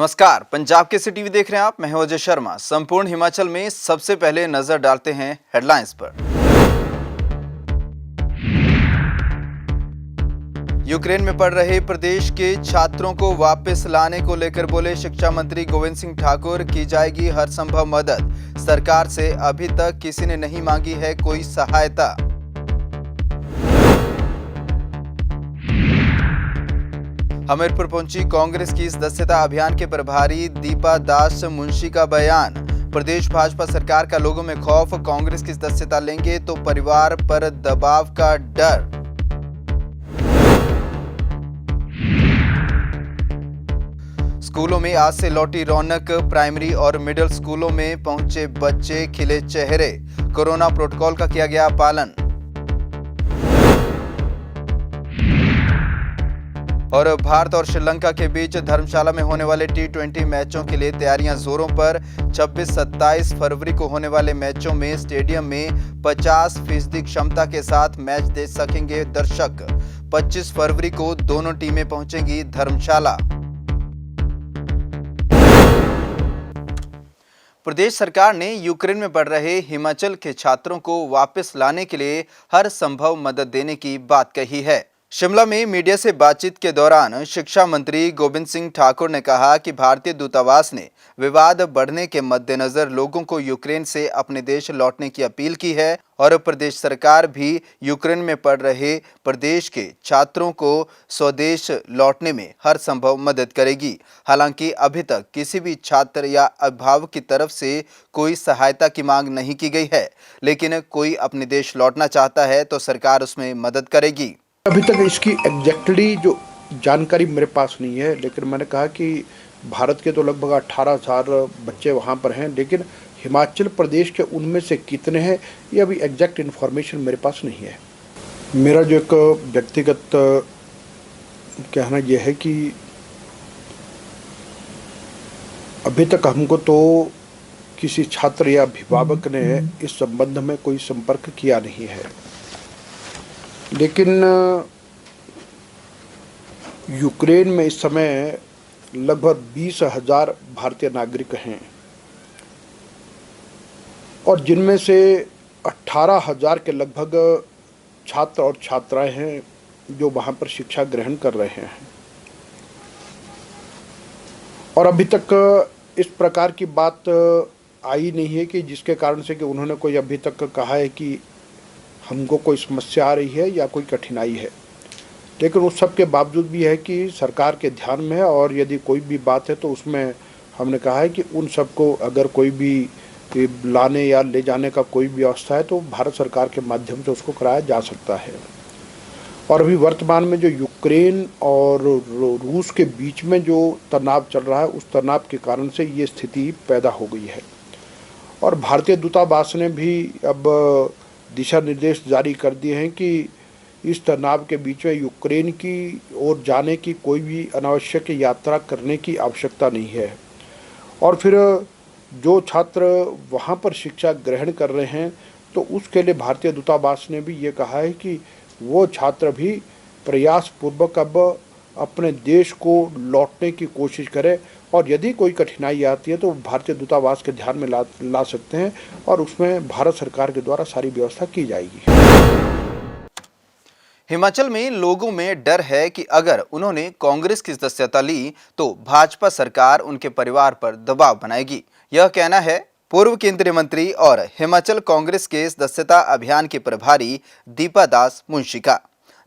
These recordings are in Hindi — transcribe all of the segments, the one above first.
नमस्कार, पंजाब के टीवी देख रहे हैं आप। मैं हूं अजय शर्मा। संपूर्ण हिमाचल में सबसे पहले नजर डालते हैं हेडलाइंस पर। यूक्रेन में पढ़ रहे प्रदेश के छात्रों को वापस लाने को लेकर बोले शिक्षा मंत्री गोविंद सिंह ठाकुर, की जाएगी हर संभव मदद। सरकार से अभी तक किसी ने नहीं मांगी है कोई सहायता। हमीरपुर पहुंची कांग्रेस की सदस्यता अभियान के प्रभारी दीपा दास मुंशी का बयान। प्रदेश भाजपा सरकार का लोगों में खौफ, कांग्रेस की सदस्यता लेंगे तो परिवार पर दबाव का डर। स्कूलों में आज से लौटी रौनक, प्राइमरी और मिडिल स्कूलों में पहुंचे बच्चे, खिले चेहरे। कोरोना प्रोटोकॉल का किया गया पालन। और भारत और श्रीलंका के बीच धर्मशाला में होने वाले T20 मैचों के लिए तैयारियां जोरों पर। 26-27 फरवरी को होने वाले मैचों में स्टेडियम में 50% क्षमता के साथ मैच देख सकेंगे दर्शक। 25 फरवरी को दोनों टीमें पहुंचेंगी धर्मशाला। प्रदेश सरकार ने यूक्रेन में पढ़ रहे हिमाचल के छात्रों को वापस लाने के लिए हर संभव मदद देने की बात कही है। शिमला में मीडिया से बातचीत के दौरान शिक्षा मंत्री गोविंद सिंह ठाकुर ने कहा कि भारतीय दूतावास ने विवाद बढ़ने के मद्देनजर लोगों को यूक्रेन से अपने देश लौटने की अपील की है और प्रदेश सरकार भी यूक्रेन में पढ़ रहे प्रदेश के छात्रों को स्वदेश लौटने में हर संभव मदद करेगी। हालांकि अभी तक किसी भी छात्र या अभिभावक की तरफ से कोई सहायता की मांग नहीं की गई है, लेकिन कोई अपने देश लौटना चाहता है तो सरकार उसमें मदद करेगी। अभी तक इसकी एग्जैक्टली जो जानकारी मेरे पास नहीं है, लेकिन मैंने कहा कि भारत के तो लगभग 18,000 बच्चे वहाँ पर हैं, लेकिन हिमाचल प्रदेश के उनमें से कितने हैं ये अभी एग्जैक्ट इन्फॉर्मेशन मेरे पास नहीं है। मेरा जो एक व्यक्तिगत कहना यह है कि अभी तक हमको तो किसी छात्र या अभिभावक ने इस संबंध में कोई संपर्क किया नहीं है, लेकिन यूक्रेन में इस समय लगभग 20,000 भारतीय नागरिक हैं और जिनमें से 18,000 के लगभग छात्र और छात्राएं हैं जो वहाँ पर शिक्षा ग्रहण कर रहे हैं। और अभी तक इस प्रकार की बात आई नहीं है कि जिसके कारण से कि उन्होंने कोई अभी तक कहा है कि हमको कोई समस्या आ रही है या कोई कठिनाई है। लेकिन उस सब के बावजूद भी है कि सरकार के ध्यान में है और यदि कोई भी बात है तो उसमें हमने कहा है कि उन सबको अगर कोई भी लाने या ले जाने का कोई भी व्यवस्था है तो भारत सरकार के माध्यम से उसको कराया जा सकता है। और अभी वर्तमान में जो यूक्रेन और रूस के बीच में जो तनाव चल रहा है, उस तनाव के कारण से ये स्थिति पैदा हो गई है। और भारतीय दूतावास ने भी अब दिशा निर्देश जारी कर दिए हैं कि इस तनाव के बीच में यूक्रेन की ओर जाने की कोई भी अनावश्यक यात्रा करने की आवश्यकता नहीं है। और फिर जो छात्र वहाँ पर शिक्षा ग्रहण कर रहे हैं तो उसके लिए भारतीय दूतावास ने भी ये कहा है कि वो छात्र भी प्रयासपूर्वक अब अपने देश को लौटने की कोशिश करें और यदि कोई कठिनाई आती है तो भारतीय दूतावास के ध्यान में ला सकते हैं और उसमें भारत सरकार के द्वारा सारी व्यवस्था की जाएगी। हिमाचल में लोगों में डर है कि अगर उन्होंने कांग्रेस की सदस्यता ली तो भाजपा सरकार उनके परिवार पर दबाव बनाएगी। यह कहना है पूर्व केंद्रीय मंत्री और हिमाचल कांग्रेस के सदस्यता अभियान के प्रभारी दीपा दास मुंशी का।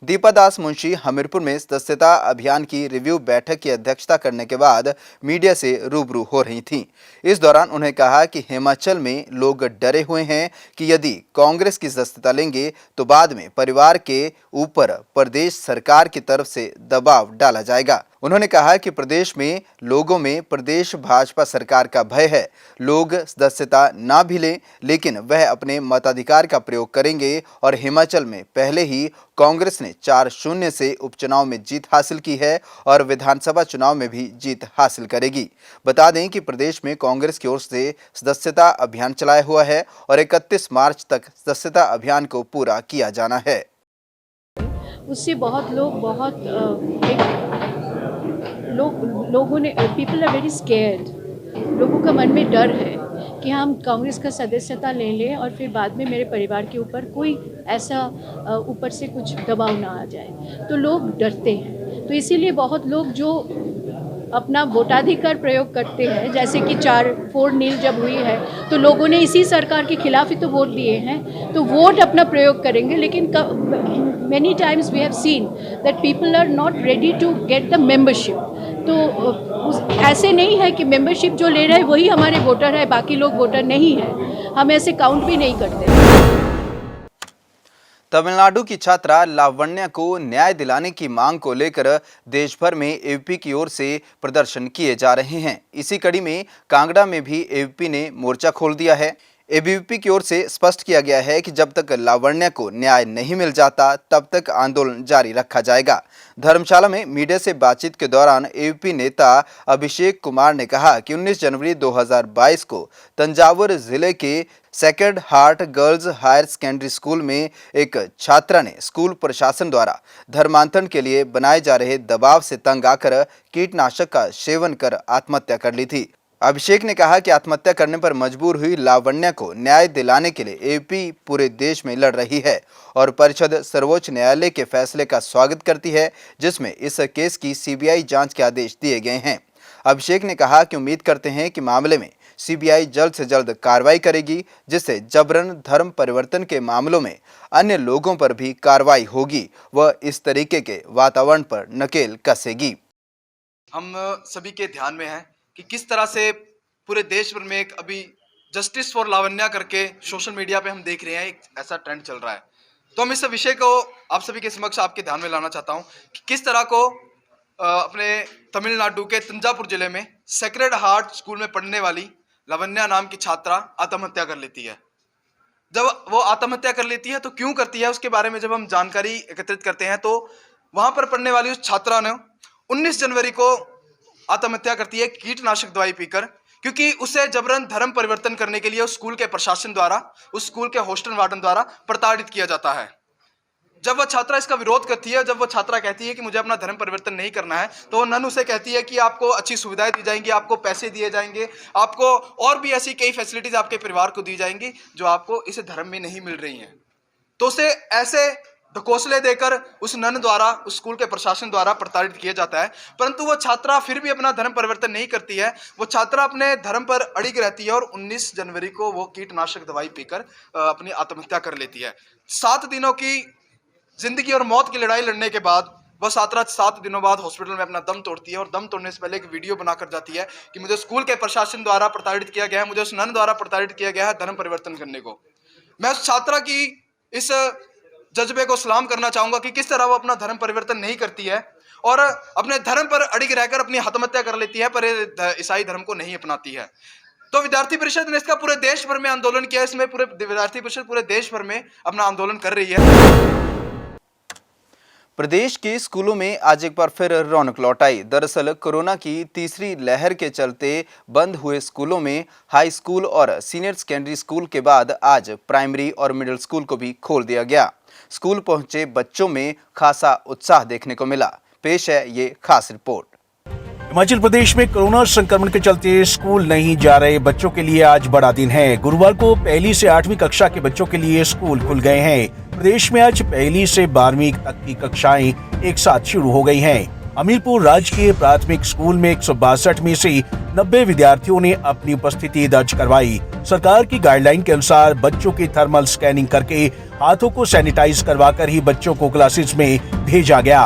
दीपा दास मुंशी हमीरपुर में सदस्यता अभियान की रिव्यू बैठक की अध्यक्षता करने के बाद मीडिया से रूबरू हो रही थीं। इस दौरान उन्होंने कहा कि हिमाचल में लोग डरे हुए हैं कि यदि कांग्रेस की सदस्यता लेंगे तो बाद में परिवार के ऊपर प्रदेश सरकार की तरफ से दबाव डाला जाएगा। उन्होंने कहा कि प्रदेश में लोगों में प्रदेश भाजपा सरकार का भय है। लोग सदस्यता ना भी लें, लेकिन वह अपने मताधिकार का प्रयोग करेंगे और हिमाचल में पहले ही कांग्रेस ने 4-0 से उपचुनाव में जीत हासिल की है और विधानसभा चुनाव में भी जीत हासिल करेगी। बता दें कि प्रदेश में कांग्रेस की ओर से सदस्यता अभियान चलाया हुआ है और 31 मार्च तक सदस्यता अभियान को पूरा किया जाना है। उससे बहुत लोग बहुत एक लोगों ने पीपल आर वेरी स्केयर्ड। लोगों का मन में डर है कि हम कांग्रेस का सदस्यता ले लें और फिर बाद में मेरे परिवार के ऊपर कोई ऐसा ऊपर से कुछ दबाव ना आ जाए, तो लोग डरते हैं। तो इसीलिए बहुत लोग जो अपना वोटाधिकार प्रयोग करते हैं, जैसे कि 4-4 जब हुई है तो लोगों ने इसी सरकार के खिलाफ ही तो वोट दिए हैं, तो वोट अपना प्रयोग करेंगे। लेकिन many times we have seen that people are not ready to get the membership। तो ऐसे नहीं है कि मेंबरशिप जो ले रहे हैं वही हमारे वोटर है, बाकी लोग वोटर नहीं है, हम ऐसे काउंट भी नहीं करते। तमिलनाडु की छात्रा लावण्या को न्याय दिलाने की मांग को लेकर देश भर में एबीवीपी की ओर से प्रदर्शन किए जा रहे हैं। इसी कड़ी में कांगड़ा में भी एबीवीपी ने मोर्चा खोल दिया है। एबीवीपी की ओर से स्पष्ट किया गया है कि जब तक लावण्या को न्याय नहीं मिल जाता तब तक आंदोलन जारी रखा जाएगा। धर्मशाला में मीडिया से बातचीत के दौरान एबीवीपी नेता अभिषेक कुमार ने कहा कि 19 जनवरी 2022 को तंजावुर जिले के sacred heart girls higher secondary school में एक छात्रा ने स्कूल प्रशासन द्वारा धर्मांतरण के लिए बनाए जा रहे दबाव से तंग आकर कीटनाशक का सेवन कर आत्महत्या कर ली थी। अभिषेक ने कहा कि आत्महत्या करने पर मजबूर हुई लावण्या को न्याय दिलाने के लिए एबीवीपी पूरे देश में लड़ रही है और परिषद सर्वोच्च न्यायालय के फैसले का स्वागत करती है, जिसमें इस केस की सीबीआई जांच के आदेश दिए गए हैं। अभिषेक ने कहा कि उम्मीद करते हैं कि मामले में सीबीआई जल्द से जल्द कार्रवाई करेगी, जिससे जबरन धर्म परिवर्तन के मामलों में अन्य लोगों पर भी कार्रवाई होगी व इस तरीके के वातावरण पर नकेल कसेगी। हम सभी के ध्यान में है कि किस तरह से पूरे देश भर में एक अभी जस्टिस फॉर लावण्या करके सोशल मीडिया पे हम देख रहे हैं, एक ऐसा ट्रेंड चल रहा है। तो हम इस विषय को आप सभी के समक्ष आपके ध्यान में लाना चाहता हूं कि किस तरह को अपने तमिलनाडु के तंजावुर जिले में सेक्रेड हार्ट स्कूल में पढ़ने वाली लावण्या नाम की छात्रा आत्महत्या कर लेती है। जब वो आत्महत्या कर लेती है तो क्यों करती है, उसके बारे में जब हम जानकारी एकत्रित करते हैं तो वहां पर पढ़ने वाली उस छात्रा ने 19 जनवरी को आत्महत्या करती है कीटनाशक दवाई पीकर, क्योंकि उसे जबरन धर्म परिवर्तन करने के लिए उस स्कूल के प्रशासन द्वारा, उस स्कूल के हॉस्टल वार्डन द्वारा प्रताड़ित किया जाता है। जब वह छात्रा इसका विरोध करती है, जब वह छात्रा कहती है कि मुझे अपना धर्म परिवर्तन नहीं करना है, तो नन उसे कहती है कि आपको अच्छी सुविधाएं दी जाएंगी, आपको पैसे दिए जाएंगे, आपको और भी ऐसी कई फैसिलिटीज आपके परिवार को दी जाएंगी जो आपको इस धर्म में नहीं मिल रही हैं। तो उसे ऐसे ढकोसले देकर उस नन द्वारा, उस स्कूल के प्रशासन द्वारा प्रताड़ित किया जाता है। परंतु वो छात्रा फिर भी अपना धर्म परिवर्तन नहीं करती है, वो छात्रा अपने धर्म पर अड़िग रहती है और 19 जनवरी को वो कीटनाशक दवाई पीकर अपनी आत्महत्या कर लेती है। 7 दिनों की जिंदगी और मौत की लड़ाई लड़ने के बाद वह छात्रा 7 दिनों बाद हॉस्पिटल में अपना दम तोड़ती है और दम तोड़ने से पहले एक वीडियो बनाकर जाती है कि मुझे स्कूल के प्रशासन द्वारा प्रताड़ित किया गया है, मुझे उस नन द्वारा प्रताड़ित किया गया है धर्म परिवर्तन करने को। मैं उस छात्रा की इस जज्बे को सलाम करना चाहूंगा कि किस तरह वो अपना धर्म परिवर्तन नहीं करती है और अपने धर्म पर अड़िग रहकर अपनी आत्महत्या कर लेती है, पर ईसाई धर्म को नहीं अपनाती है। तो विद्यार्थी परिषद ने इसका पूरे देश भर में आंदोलन किया। इसमें पूरे विद्यार्थी परिषद पूरे देश भर में अपना आंदोलन कर रही है। प्रदेश के स्कूलों में आज एक बार फिर रौनक लौट आई। दरअसल कोरोना की तीसरी लहर के चलते बंद हुए स्कूलों में हाई स्कूल और सीनियर सेकेंडरी स्कूल के बाद आज प्राइमरी और मिडिल स्कूल को भी खोल दिया गया। स्कूल पहुंचे बच्चों में खासा उत्साह देखने को मिला। पेश है ये खास रिपोर्ट। हिमाचल प्रदेश में कोरोना संक्रमण के चलते स्कूल नहीं जा रहे बच्चों के लिए आज बड़ा दिन है। गुरुवार को 1ली से 8वीं कक्षा के बच्चों के लिए स्कूल खुल गए हैं। प्रदेश में आज 1ली से 12वीं तक की कक्षाएं एक साथ शुरू हो गई हैं। हमीरपुर राजकीय प्राथमिक स्कूल में 162 में से 90 विद्यार्थियों ने अपनी उपस्थिति दर्ज करवाई। सरकार की गाइडलाइन के अनुसार बच्चों की थर्मल स्कैनिंग करके हाथों को सैनिटाइज करवाकर ही बच्चों को क्लासेस में भेजा गया।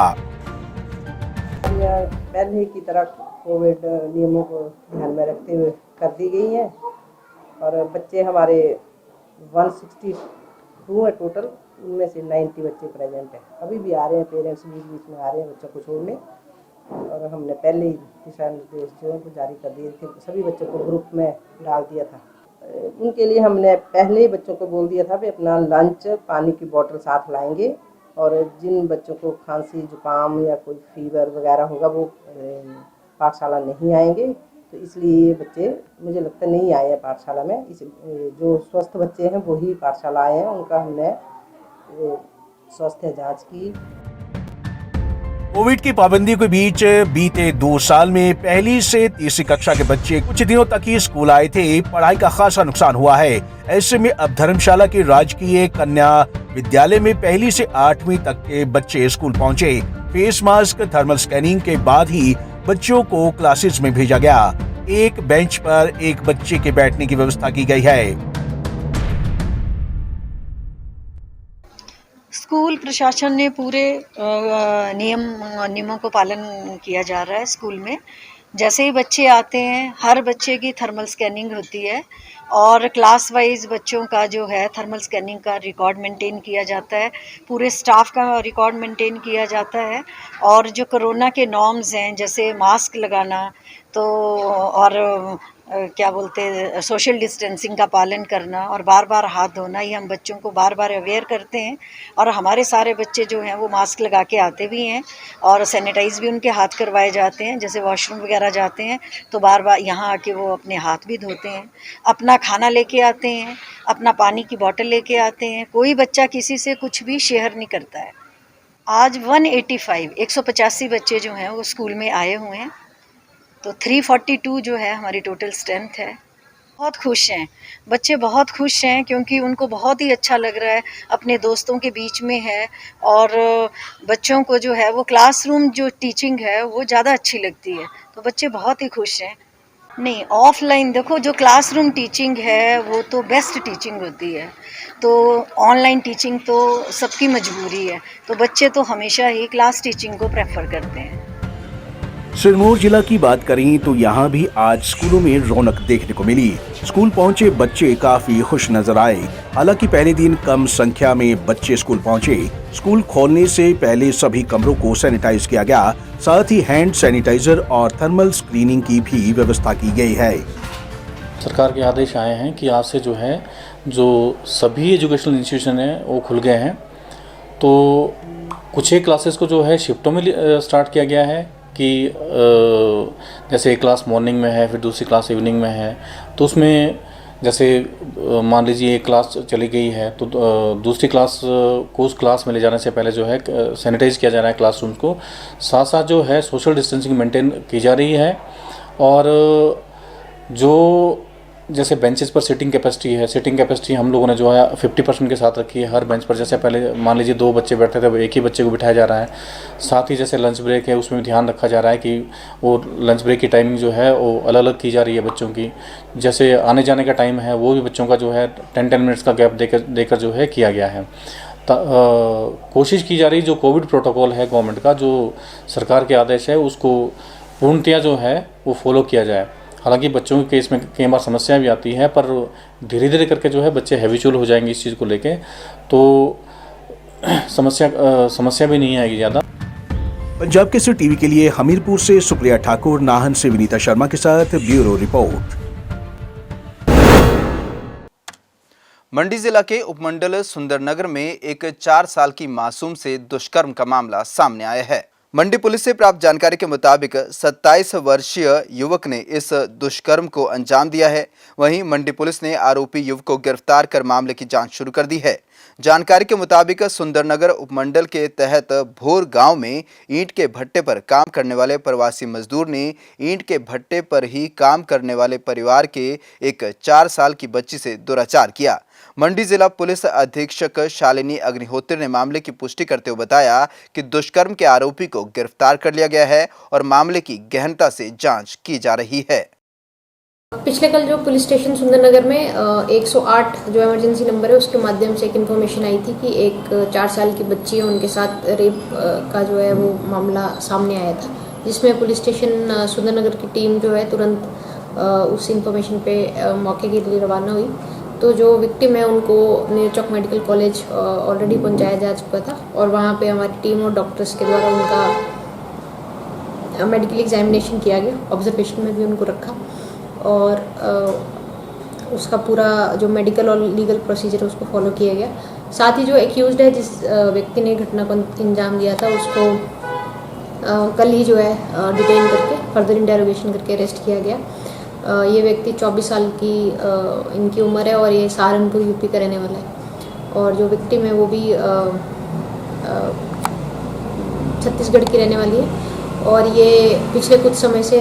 पहले की तरह कोविड नियमों को ध्यान में रखते हुए कर दी गई है और बच्चे हमारे 162 है टोटल, उनमें से 90 बच्चे प्रेजेंट हैं। अभी भी आ रहे हैं, पेरेंट्स बीच बीच में आ रहे हैं बच्चों को छोड़ने, और हमने पहले ही दिशा निर्देश जो है वो जारी कर दिए थे, सभी बच्चों को ग्रुप में डाल दिया था। उनके लिए हमने पहले ही बच्चों को बोल दिया था कि अपना लंच, पानी की बोतल साथ लाएंगे, और जिन बच्चों को खांसी जुकाम या कोई फीवर वगैरह होगा वो पाठशाला नहीं आएंगे। तो इसलिए ये बच्चे मुझे लगता नहीं आए हैं पाठशाला में। इस जो स्वस्थ बच्चे हैं वो ही पाठशाला आए हैं, उनका हमने स्वास्थ्य जांच की। कोविड की पाबंदी के बीच बीते 2 साल में पहली से तीसरी कक्षा के बच्चे कुछ दिनों तक ही स्कूल आए थे। पढ़ाई का खासा नुकसान हुआ है। ऐसे में अब धर्मशाला के राजकीय कन्या विद्यालय में पहली से 8वीं तक के बच्चे स्कूल पहुंचे। फेस मास्क, थर्मल स्कैनिंग के बाद ही बच्चों को क्लासेस में भेजा गया। एक बेंच पर एक बच्चे के बैठने की व्यवस्था की गई है। स्कूल प्रशासन ने पूरे नियमों को पालन किया जा रहा है। स्कूल में जैसे ही बच्चे आते हैं, हर बच्चे की थर्मल स्कैनिंग होती है और क्लास वाइज बच्चों का जो है थर्मल स्कैनिंग का रिकॉर्ड मेंटेन किया जाता है। पूरे स्टाफ का रिकॉर्ड मेंटेन किया जाता है और जो कोरोना के नॉर्म्स हैं, जैसे मास्क लगाना तो और क्या बोलते हैं सोशल डिस्टेंसिंग का पालन करना और बार बार हाथ धोना, ये हम बच्चों को बार बार अवेयर करते हैं। और हमारे सारे बच्चे जो हैं वो मास्क लगा के आते भी हैं और सैनिटाइज भी उनके हाथ करवाए जाते हैं। जैसे वॉशरूम वगैरह जाते हैं तो बार बार यहाँ आके वो अपने हाथ भी धोते हैं। अपना खाना लेके आते हैं, अपना पानी की बोतल लेके आते हैं। कोई बच्चा किसी से कुछ भी शेयर नहीं करता है। आज 185 बच्चे जो हैं वो स्कूल में आए हुए हैं, तो 342 जो है हमारी टोटल स्ट्रेंथ है। बहुत खुश हैं बच्चे, बहुत खुश हैं क्योंकि उनको बहुत ही अच्छा लग रहा है, अपने दोस्तों के बीच में है और बच्चों को जो है वो क्लासरूम जो टीचिंग है वो ज़्यादा अच्छी लगती है, तो बच्चे बहुत ही खुश हैं। नहीं, ऑफलाइन देखो जो क्लासरूम टीचिंग है वो तो बेस्ट टीचिंग होती है, तो ऑनलाइन टीचिंग तो सबकी मजबूरी है, तो बच्चे तो हमेशा ही क्लास टीचिंग को प्रेफर करते हैं। सिरमौर जिला की बात करें तो यहाँ भी आज स्कूलों में रौनक देखने को मिली। स्कूल पहुंचे बच्चे काफी खुश नजर आए। हालांकि पहले दिन कम संख्या में बच्चे स्कूल पहुंचे। स्कूल खोलने से पहले सभी कमरों को सैनिटाइज किया गया, साथ ही हैंड सैनिटाइजर और थर्मल स्क्रीनिंग की भी व्यवस्था की गई है। सरकार के आदेश आए हैं कि आज से जो है जो सभी एजुकेशनल इंस्टीट्यूशन हैं वो खुल गए हैं, तो कुछ एक क्लासेस को जो है शिफ्टों में स्टार्ट किया गया है कि जैसे एक क्लास मॉर्निंग में है, फिर दूसरी क्लास इवनिंग में है, तो उसमें जैसे मान लीजिए एक क्लास चली गई है तो दूसरी क्लास को उस क्लास में ले जाने से पहले जो है सैनिटाइज किया जा रहा है क्लासरूम को। साथ साथ जो है सोशल डिस्टेंसिंग मेंटेन की जा रही है और जो जैसे बेंचेस पर सीटिंग कैपेसिटी हम लोगों ने जो है 50% के साथ रखी है हर बेंच पर। जैसे पहले मान लीजिए 2 बच्चे बैठते थे, वो एक ही बच्चे को बिठाया जा रहा है। साथ ही जैसे लंच ब्रेक है उसमें भी ध्यान रखा जा रहा है कि वो लंच ब्रेक की टाइमिंग जो है वो अलग अलग की जा रही है बच्चों की। जैसे आने जाने का टाइम है वो भी बच्चों का जो है 10 मिनट्स का गैप देकर जो है किया गया है। कोशिश की जा रही जो कोविड प्रोटोकॉल है गवर्नमेंट का, जो सरकार के आदेश है उसको पूर्णतया जो है वो फॉलो किया जाए। हालांकि बच्चों के केस में कई बार समस्याएं भी आती हैं, पर धीरे धीरे करके जो है बच्चे हैबिचुअल हो जाएंगे इस चीज़ को लेके, तो समस्या भी नहीं आएगी ज़्यादा। पंजाब केसरी टीवी के लिए हमीरपुर से सुप्रिया ठाकुर, नाहन से विनीता शर्मा के साथ ब्यूरो रिपोर्ट। मंडी जिला के उपमंडल सुंदरनगर में एक 4 साल की मासूम से दुष्कर्म का मामला सामने आया है। मंडी पुलिस से प्राप्त जानकारी के मुताबिक 27 वर्षीय युवक ने इस दुष्कर्म को अंजाम दिया है। वहीं मंडी पुलिस ने आरोपी युवक को गिरफ्तार कर मामले की जांच शुरू कर दी है। जानकारी के मुताबिक सुंदरनगर उपमंडल के तहत भोर गांव में ईंट के भट्टे पर काम करने वाले प्रवासी मजदूर ने ईंट के भट्टे पर ही काम करने वाले परिवार के एक 4 साल की बच्ची से दुराचार किया। मंडी जिला पुलिस अधीक्षक शालिनी अग्निहोत्री ने मामले की पुष्टि करते हुए बताया कि दुष्कर्म के आरोपी को गिरफ्तार कर लिया गया है और मामले की गहनता से जांच की जा रही है। पिछले कल जो पुलिस स्टेशन सुंदरनगर में 108 जो इमरजेंसी नंबर है उसके माध्यम से एक इन्फॉर्मेशन आई थी कि एक 4 साल की बच्ची है, उनके साथ रेप का जो है वो मामला सामने आया था, जिसमें पुलिस स्टेशन सुंदरनगर की टीम जो है तुरंत उस इन्फॉर्मेशन पे मौके के लिए रवाना हुई। तो जो विक्टिम है उनको नीरचौक मेडिकल कॉलेज ऑलरेडी पहुंचाया जा चुका था और वहाँ पे हमारी टीम और डॉक्टर्स के द्वारा उनका मेडिकल एग्जामिनेशन किया गया, ऑब्जर्वेशन में भी उनको रखा और उसका पूरा जो मेडिकल और लीगल प्रोसीजर है उसको फॉलो किया गया। साथ ही जो एक्यूज्ड है, जिस व्यक्ति ने घटना को अंजाम दिया था, उसको कल ही जो है डिटेन करके फर्दर इंटेरोगेशन करके अरेस्ट किया गया। ये व्यक्ति 24 साल की इनकी उम्र है और ये सहारनपुर यूपी का रहने वाला है और जो विक्टिम है वो भी छत्तीसगढ़ की रहने वाली है और ये पिछले कुछ समय से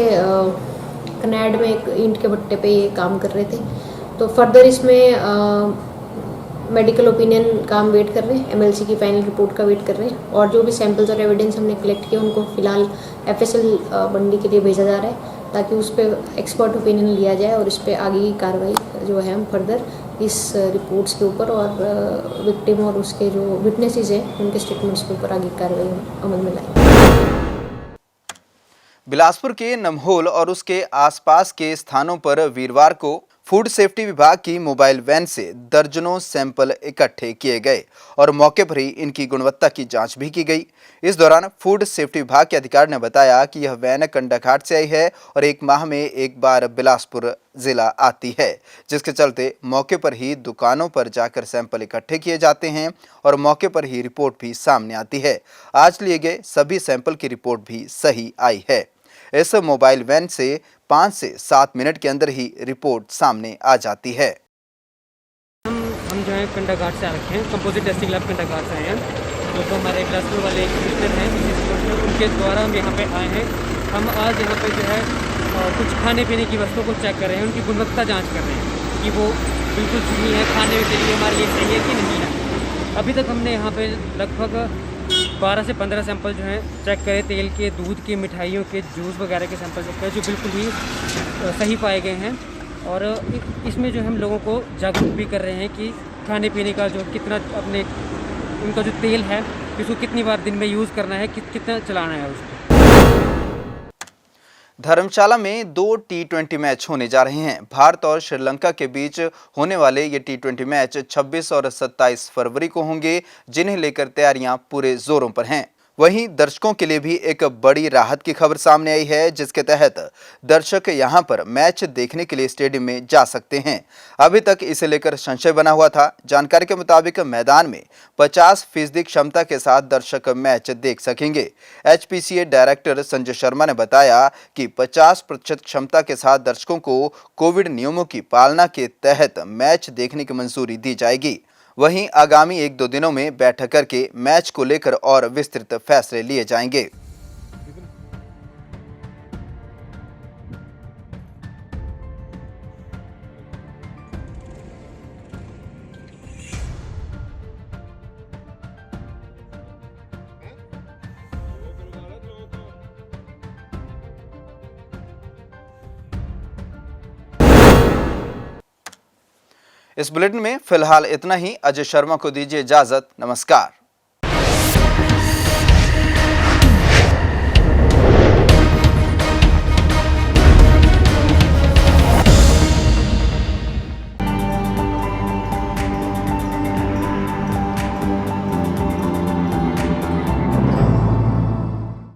कनाड में एक ईंट के भट्टे पे ये काम कर रहे थे। तो फर्दर इसमें मेडिकल ओपिनियन का हम वेट कर रहे हैं, एमएलसी की फाइनल रिपोर्ट का वेट कर रहे हैं और जो भी सैंपल्स और एविडेंस हमने कलेक्ट किए उनको फिलहाल एफएसएल बंडी के लिए भेजा जा रहा है ताकि उस पर एक्सपर्ट ओपिनियन लिया जाए और इस पर आगे की कार्रवाई जो है हम फर्दर इस रिपोर्ट्स के ऊपर और विक्टिम और उसके जो विटनेसेस हैं उनके स्टेटमेंट्स के ऊपर आगे की कार्रवाई अमल में लाएंगे। बिलासपुर के नमहोल और उसके आसपास के स्थानों पर वीरवार को फूड सेफ्टी विभाग की मोबाइल वैन से दर्जनों सैंपल इकट्ठे किए गए और मौके पर ही इनकी गुणवत्ता की जांच भी की गई। इस दौरान फूड सेफ्टी विभाग के अधिकारी ने बताया कि यह वैन कंडाघाट से आई है और एक माह में एक बार बिलासपुर जिला आती है, जिसके चलते मौके पर ही दुकानों पर जाकर सैंपल इकट्ठे किए जाते हैं और मौके पर ही रिपोर्ट भी सामने आती है। आज लिए गए सभी सैंपल की रिपोर्ट भी सही आई है। इस मोबाइल वैन से 5 से 7 मिनट के अंदर ही रिपोर्ट सामने आ जाती है। हम जो है कंडाघाट से आ रखे हैं, कंपोजिट टेस्टिंग लैब कंडाघाट से आए हैं। जो हमारे बिलासपुर वाले इंस्टीट्यूट हैं उनके द्वारा हम यहाँ पे आए हैं। हम आज यहाँ पे जो है कुछ खाने पीने की वस्तुओं को चेक कर रहे हैं, उनकी गुणवत्ता जाँच कर रहे हैं कि वो बिल्कुल सही है, खाने के लिए हमारे लिए सही है कि नहीं है। अभी तक हमने यहाँ पे लगभग 12 से 15 सैंपल जो हैं चेक करें, तेल के, दूध के, मिठाइयों के, जूस वगैरह के सैंपल चेक करें जो बिल्कुल ही सही पाए गए हैं। और इसमें जो हम लोगों को जागरूक भी कर रहे हैं कि खाने पीने का जो कितना अपने उनका जो तेल है उसको कितनी बार दिन में यूज़ करना है, कितना चलाना है उसको। धर्मशाला में 2 T20 मैच होने जा रहे हैं। भारत और श्रीलंका के बीच होने वाले ये T20 मैच 26 और 27 फरवरी को होंगे, जिन्हें लेकर तैयारियां पूरे जोरों पर हैं। वहीं दर्शकों के लिए भी एक बड़ी राहत की खबर सामने आई है, जिसके तहत दर्शक यहां पर मैच देखने के लिए स्टेडियम में जा सकते हैं। अभी तक इसे लेकर संशय बना हुआ था। जानकारी के मुताबिक मैदान में 50% क्षमता के साथ दर्शक मैच देख सकेंगे। HPCA डायरेक्टर संजय शर्मा ने बताया कि 50% क्षमता के साथ दर्शकों को कोविड नियमों की पालना के तहत मैच देखने की मंजूरी दी जाएगी। वहीं आगामी 1-2 दिनों में बैठक करके मैच को लेकर और विस्तृत फैसले लिए जाएंगे। इस बुलेटिन में फिलहाल इतना ही। अजय शर्मा को दीजिए इजाजत। नमस्कार।